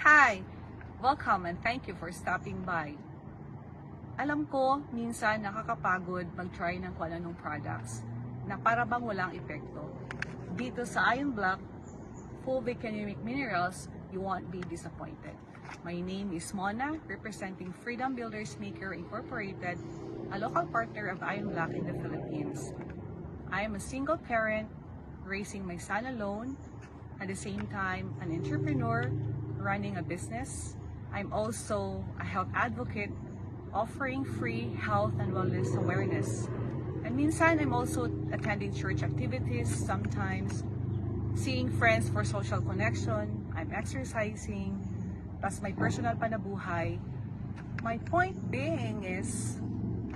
Hi! Welcome and thank you for stopping by. Alam ko, minsan nakakapagod mag-try ng kung anong products na para bang walang epekto. Dito sa Ion Block, Fulvic and Unique Minerals, you won't be disappointed. My name is Mona, representing Freedom Builders Maker Incorporated, a local partner of Ion Block in the Philippines. I am a single parent, raising my son alone, at the same time an entrepreneur, running a business. I'm also a health advocate, offering free health and wellness awareness. And minsan, I'm also attending church activities, sometimes seeing friends for social connection. I'm exercising, plus my personal panabuhay. My point being is,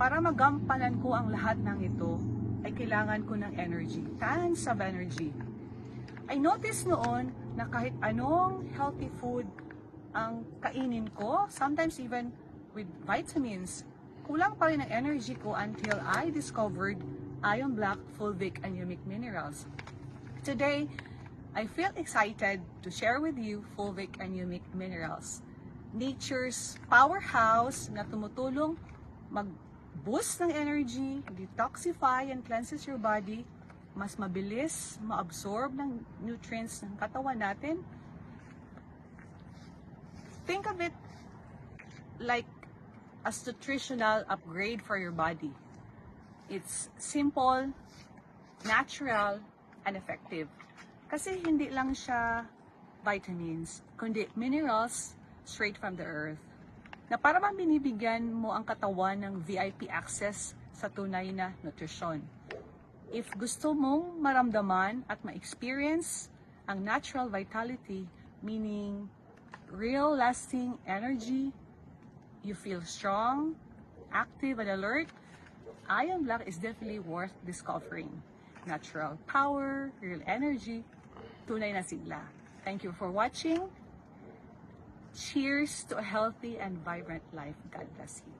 para magampanan ko ang lahat ng ito, ay kailangan ko ng energy, tons of energy. I noticed noon na kahit anong healthy food ang kainin ko, sometimes even with vitamins, kulang pa rin ang energy ko until I discovered Ion Block, Fulvic, and Unique Minerals. Today, I feel excited to share with you Fulvic and Unique Minerals, nature's powerhouse na tumutulong mag-boost ng energy, detoxify and cleanses your body, mas mabilis ma-absorb ng nutrients ng katawan natin. Think of it like a nutritional upgrade for your body. It's simple, natural, and effective. Kasi hindi lang siya vitamins, kundi minerals straight from the earth. Na para bang binibigyan mo ang katawan ng VIP access sa tunay na nutrisyon. If gusto mong maramdaman at ma-experience ang natural vitality, meaning real lasting energy, you feel strong, active, and alert, Ion Block is definitely worth discovering. Natural power, real energy, tunay na sigla. Thank you for watching. Cheers to a healthy and vibrant life. God bless you.